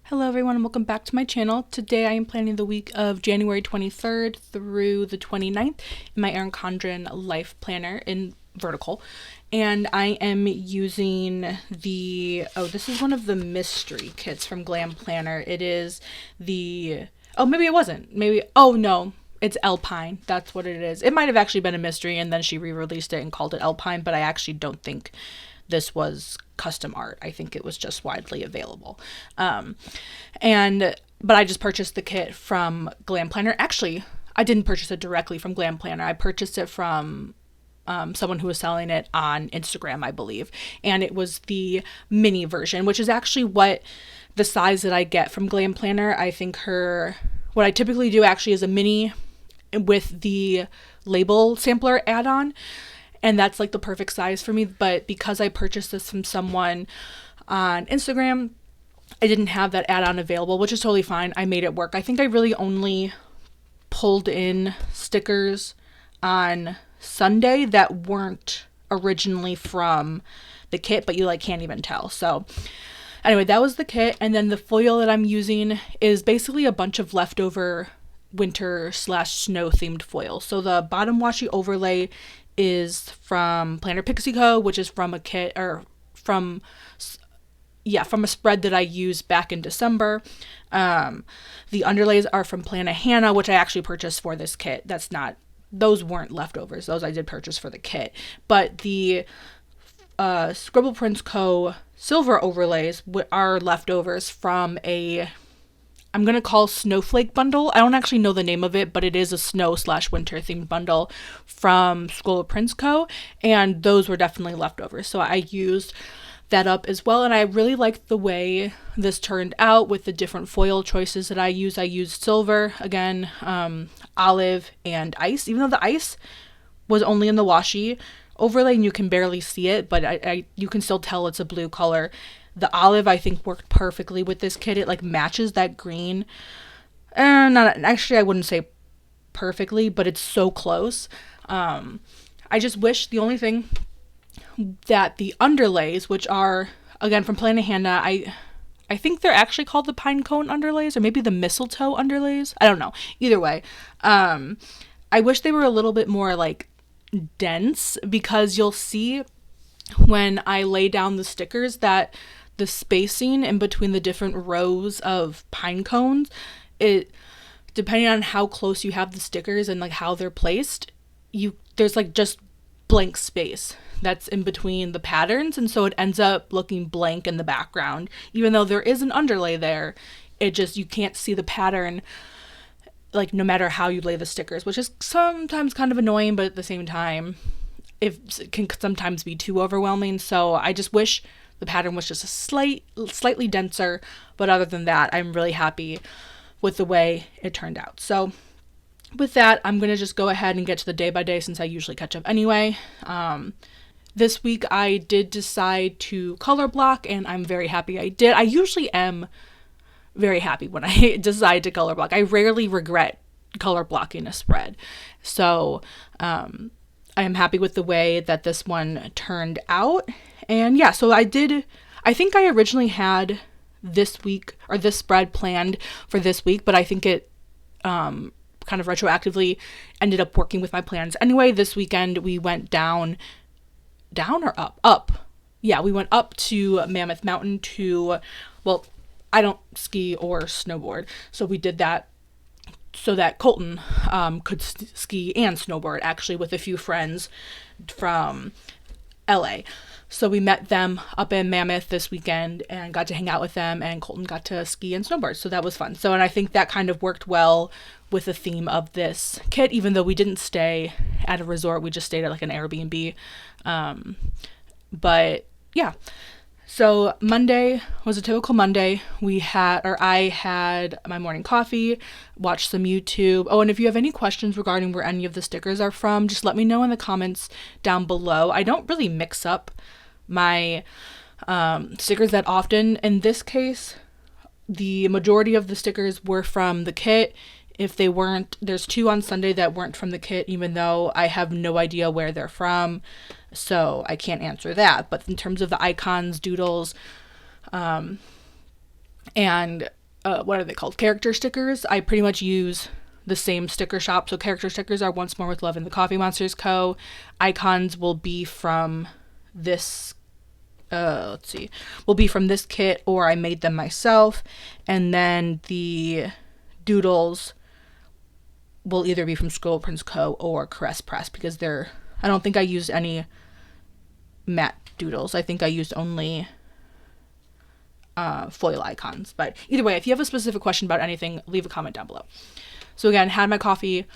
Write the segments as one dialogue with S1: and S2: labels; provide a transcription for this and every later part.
S1: Hello everyone and welcome back to my channel. Today I am planning the week of January 23rd through the 29th in my Erin Condren Life Planner in vertical. And I am using this is one of the mystery kits from Glam Planner. It is maybe it wasn't. No, it's Alpine. That's what it is. It might have actually been a mystery and then she re-released it and called it Alpine, but I actually don't think this was custom art. I think it was just widely available. But I just purchased the kit from Glam Planner. Actually, I didn't purchase it directly from Glam Planner. I purchased it from someone who was selling it on Instagram, I believe. And it was the mini version, which is actually what the size that I get from Glam Planner. I think what I typically do actually is a mini with the label sampler add-on. And that's like the perfect size for me. But because I purchased this from someone on Instagram, I didn't have that add-on available, which is totally fine. I made it work. I think I really only pulled in stickers on Sunday that weren't originally from the kit, but you can't even tell. So anyway, that was the kit. And then the foil that I'm using is basically a bunch of leftover winter/snow themed foil. So the bottom washi overlay is from Planner Pixie Co, which is from a kit from a spread that I used back in December. The underlays are from Plannahannah, which I actually purchased for this kit. Those weren't leftovers. Those I did purchase for the kit. But the Scribble Prints Co silver overlays are leftovers from I'm going to call snowflake bundle. I don't actually know the name of it, but it is a snow/winter themed bundle from Scribble Prints Co. And those were definitely leftovers. So I used that up as well. And I really liked the way this turned out with the different foil choices that I used. I used silver, again, olive, and ice. Even though the ice was only in the washi overlay and you can barely see it, but you can still tell it's a blue color. The olive, I think, worked perfectly with this kit. It matches that green. I wouldn't say perfectly, but it's so close. I just wish the only thing that the underlays, which are, again, from Plannahannah, I think they're actually called the pine cone underlays or maybe the mistletoe underlays. I don't know. Either way, I wish they were a little bit more dense, because you'll see when I lay down the stickers that the spacing in between the different rows of pine cones, depending on how close you have the stickers and how they're placed, there's just blank space that's in between the patterns, and so it ends up looking blank in the background. Even though there is an underlay there, you can't see the pattern no matter how you lay the stickers, which is sometimes kind of annoying, but at the same time it can sometimes be too overwhelming. So I just wish the pattern was just slightly denser, but other than that, I'm really happy with the way it turned out. So with that, I'm going to just go ahead and get to the day by day, since I usually catch up anyway. This week I did decide to color block, and I'm very happy I did. I usually am very happy when I decide to color block. I rarely regret color blocking a spread. So I am happy with the way that this one turned out. And yeah, so I think I originally had this week, or this spread planned for this week, but I think it kind of retroactively ended up working with my plans. Anyway, this weekend we went down or up? Up. Yeah, we went up to Mammoth Mountain I don't ski or snowboard, so we did that so that Colton could ski and snowboard, actually, with a few friends from LA. So we met them up in Mammoth this weekend and got to hang out with them, and Colton got to ski and snowboard, so that was fun. And I think that kind of worked well with the theme of this kit, even though we didn't stay at a resort. We just stayed at an Airbnb. But yeah. So Monday was a typical Monday. I had my morning coffee, watched some YouTube. Oh, and if you have any questions regarding where any of the stickers are from, just let me know in the comments down below. I don't really mix up my stickers that often. In this case, the majority of the stickers were from the kit. If they weren't, there's 2 on Sunday that weren't from the kit, even though I have no idea where they're from, so I can't answer that. But in terms of the icons, doodles, And what are they called? Character stickers. I pretty much use the same sticker shop. So character stickers are Once More with Love and the Coffee Monsters Co. Icons will be from this will be from this kit, or I made them myself. And then the doodles will either be from Scribble Prints Co. or Caress Press, because I don't think I used any matte doodles. I think I used only foil icons. But either way, if you have a specific question about anything, leave a comment down below. So again, had my coffee,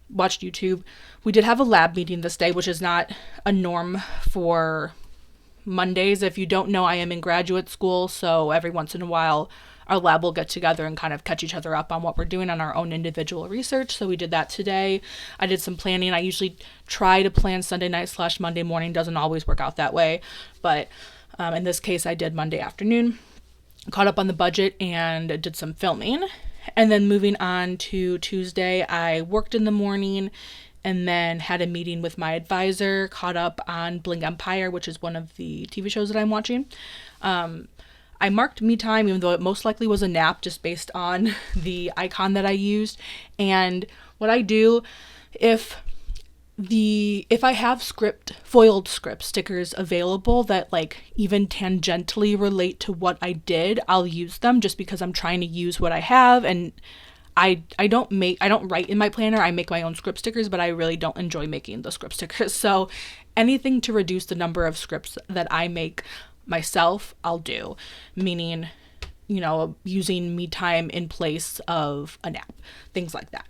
S1: watched YouTube. We did have a lab meeting this day, which is not a norm for Mondays. If you don't know, I am in graduate school, so every once in a while our lab will get together and kind of catch each other up on what we're doing on our own individual research. So we did that today. I did some planning. I usually try to plan Sunday night / Monday morning. Doesn't always work out that way, but in this case I did Monday afternoon. Caught up on the budget and did some filming. And then moving on to Tuesday, I worked in the morning and then had a meeting with my advisor, caught up on Bling Empire, which is one of the TV shows that I'm watching. I marked me time, even though it most likely was a nap, just based on the icon that I used. And what I do, if I have foiled script stickers available that like even tangentially relate to what I did, I'll use them, just because I'm trying to use what I have. And I don't write in my planner. I make my own script stickers, but I really don't enjoy making the script stickers. So anything to reduce the number of scripts that I make myself, I'll do. Meaning, using me time in place of a nap, things like that.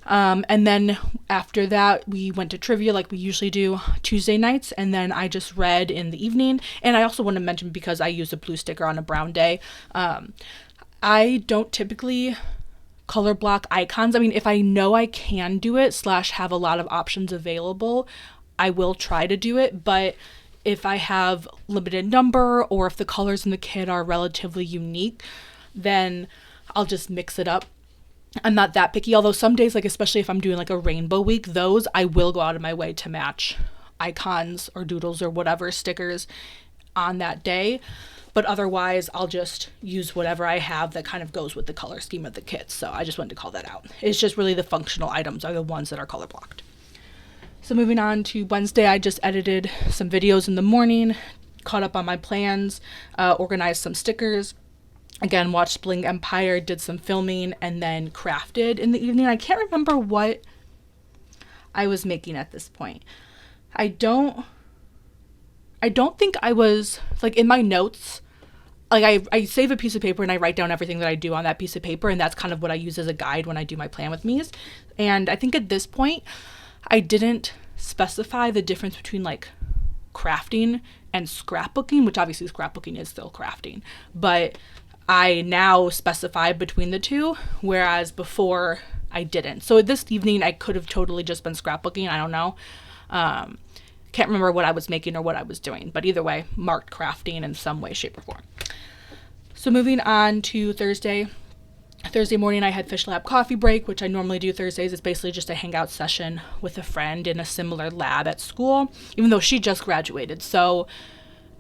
S1: And then after that, we went to trivia like we usually do Tuesday nights, and then I just read in the evening. And I also want to mention, because I use a blue sticker on a brown day, I don't typically color block icons. I mean, if I know I can do it / have a lot of options available, I will try to do it. But if I have limited number, or if the colors in the kit are relatively unique, then I'll just mix it up. I'm not that picky, although some days, like especially if I'm doing like a rainbow week, those I will go out of my way to match icons or doodles or whatever stickers on that day. But otherwise, I'll just use whatever I have that kind of goes with the color scheme of the kit. So I just wanted to call that out. It's just really the functional items are the ones that are color blocked. So moving on to Wednesday, I just edited some videos in the morning, caught up on my plans, organized some stickers. Again, watched Bling Empire, did some filming, and then crafted in the evening. I can't remember what I was making at this point. I don't think I was, like, in my notes, like I save a piece of paper and I write down everything that I do on that piece of paper, and that's kind of what I use as a guide when I do my plan with me's. And I think at this point, I didn't specify the difference between like crafting and scrapbooking, which obviously scrapbooking is still crafting, but I now specify between the two, whereas before I didn't. So this evening I could have totally just been scrapbooking. I don't know. Can't remember what I was making or what I was doing, but either way, marked crafting in some way, shape, or form. So moving on to Thursday. Thursday morning, I had Fish Lab coffee break, which I normally do Thursdays. It's basically just a hangout session with a friend in a similar lab at school, even though she just graduated.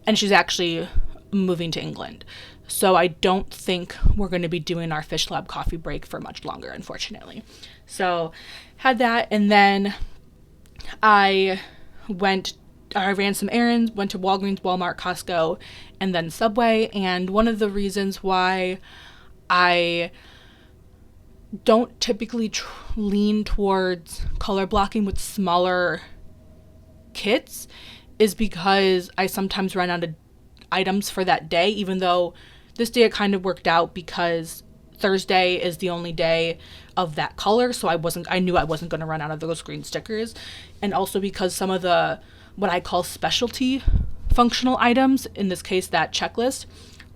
S1: And she's actually moving to England. So I don't think we're going to be doing our Fish Lab coffee break for much longer, unfortunately. So had that, and then I ran some errands, went to Walgreens, Walmart, Costco, and then Subway. And one of the reasons why I don't typically lean towards color blocking with smaller kits is because I sometimes run out of items for that day, even though this day it kind of worked out because Thursday is the only day of that color, so I knew I wasn't going to run out of those green stickers. And also because some of the what I call specialty functional items, in this case that checklist,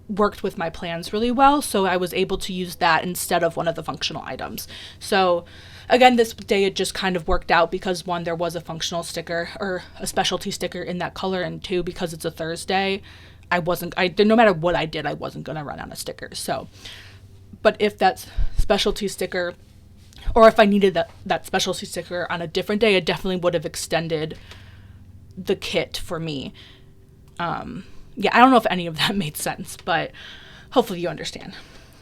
S1: worked with my plans really well, so I was able to use that instead of one of the functional items. So again, this day it just kind of worked out because one, there was a functional sticker or a specialty sticker in that color, and two, because it's a Thursday, no matter what I did, I wasn't going to run out of stickers. So, but if that specialty sticker, or if I needed that specialty sticker on a different day, it definitely would have extended the kit for me. Yeah, I don't know if any of that made sense, but hopefully you understand.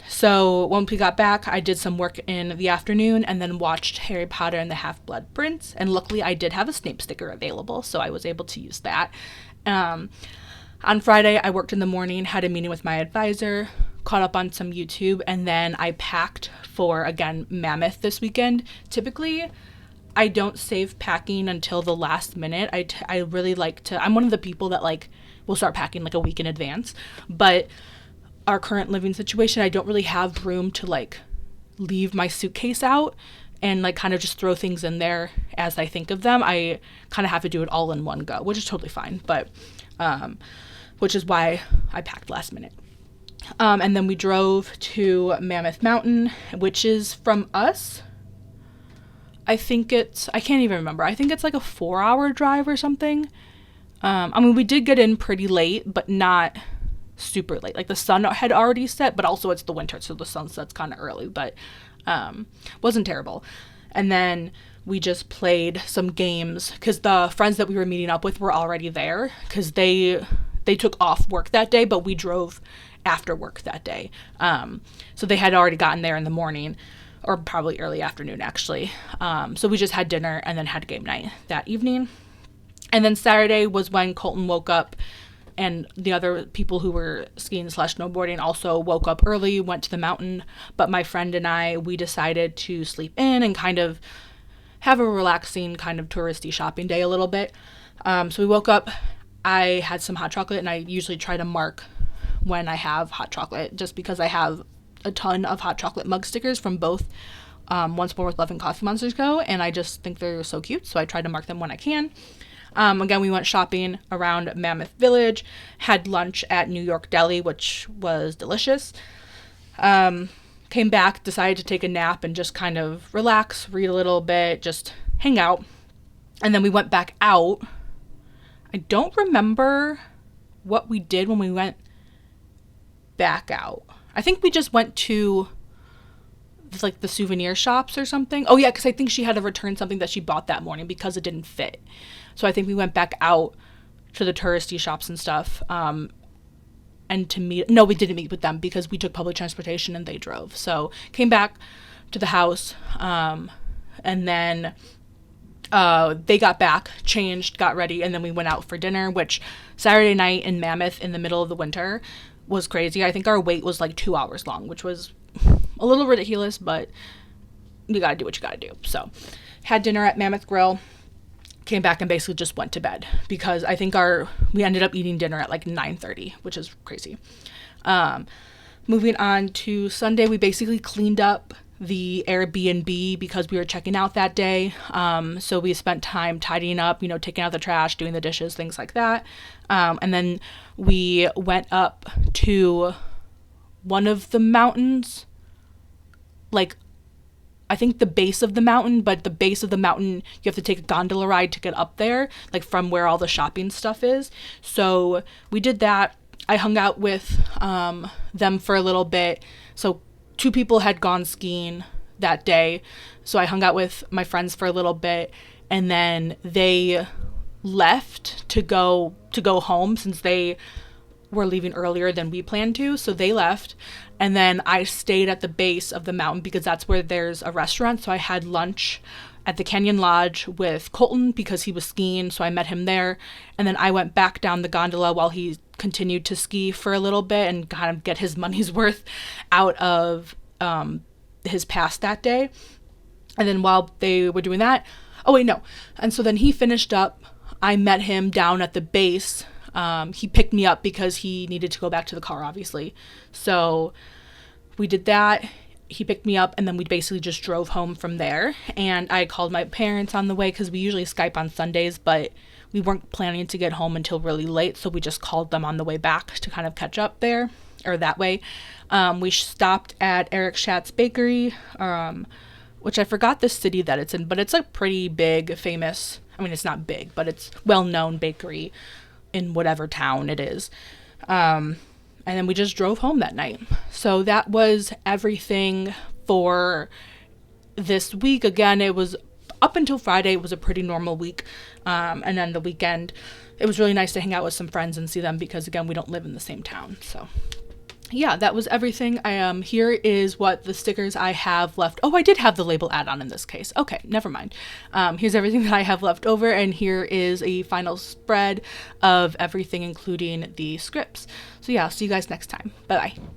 S1: So once we got back, I did some work in the afternoon and then watched Harry Potter and the Half-Blood Prince. And luckily I did have a Snape sticker available, so I was able to use that. On Friday, I worked in the morning, had a meeting with my advisor, caught up on some YouTube, and then I packed for, again, Mammoth this weekend. Typically, I don't save packing until the last minute. I really like to, I'm one of the people that like will start packing like a week in advance, but our current living situation, I don't really have room to like leave my suitcase out and like kind of just throw things in there as I think of them. I kind of have to do it all in one go, which is totally fine, but which is why I packed last minute. And then we drove to Mammoth Mountain, which is from us. I think I can't even remember. I think it's like a 4-hour drive or something. I mean, we did get in pretty late, but not super late. Like the sun had already set, but also it's the winter, so the sun sets kind of early, but wasn't terrible. And then we just played some games because the friends that we were meeting up with were already there because they took off work that day, but we drove after work that day. So they had already gotten there in the morning, or probably early afternoon actually. So we just had dinner and then had game night that evening. And then Saturday was when Colton woke up, and the other people who were skiing / snowboarding also woke up early, went to the mountain. But my friend and I, we decided to sleep in and kind of have a relaxing kind of touristy shopping day a little bit. So we woke up, I had some hot chocolate, and I usually try to mark when I have hot chocolate just because I have a ton of hot chocolate mug stickers from both Once More with Love and Coffee Monsters Co. And I just think they're so cute, so I try to mark them when I can. Again, we went shopping around Mammoth Village, had lunch at New York Deli, which was delicious. Came back, decided to take a nap and just kind of relax, read a little bit, just hang out. And then we went back out. I don't remember what we did when we went back out. I think we just went to like the souvenir shops or something. Oh yeah, because I think she had to return something that she bought that morning because it didn't fit. So I think we went back out to the touristy shops and stuff. And to meet, no, we didn't meet with them because we took public transportation and they drove. So came back to the house, and then they got back, changed, got ready, and then we went out for dinner, which Saturday night in Mammoth in the middle of the winter was crazy. I think our wait was like 2 hours long, which was a little ridiculous, but you gotta do what you gotta do. So had dinner at Mammoth Grill, came back and basically just went to bed because I think we ended up eating dinner at like 9:30, which is crazy. Moving on to Sunday, we basically cleaned up the Airbnb because we were checking out that day. So we spent time tidying up, taking out the trash, doing the dishes, things like that. And then we went up to one of the mountains, like I think the base of the mountain, but the base of the mountain, you have to take a gondola ride to get up there, like from where all the shopping stuff is. So we did that. I hung out with them for a little bit. So 2 people had gone skiing that day. So I hung out with my friends for a little bit, and then they left to go home since they were leaving earlier than we planned to. So they left. And then I stayed at the base of the mountain because that's where there's a restaurant. So I had lunch at the Canyon Lodge with Colton because he was skiing. So I met him there. And then I went back down the gondola while he continued to ski for a little bit and kind of get his money's worth out of his pass that day. And then while they were doing that, and so then he finished up. I met him down at the base. He picked me up because he needed to go back to the car, obviously. So we did that. He picked me up, and then we basically just drove home from there. And I called my parents on the way because we usually Skype on Sundays, but we weren't planning to get home until really late. So we just called them on the way back to kind of catch up there, or that way. We stopped at Eric Schatz's Bakery, which I forgot the city that it's in, but it's a pretty big, famous, it's not big, but it's well-known bakery in whatever town it is. And then we just drove home that night. So that was everything for this week. Again, it was up until Friday, it was a pretty normal week. And then the weekend, it was really nice to hang out with some friends and see them because, again, we don't live in the same town. So yeah, that was everything. Here is what the stickers I have left. Oh, I did have the label add-on in this case. Okay, never mind. Here's everything that I have left over, and here is a final spread of everything, including the scripts. So yeah, I'll see you guys next time. Bye-bye.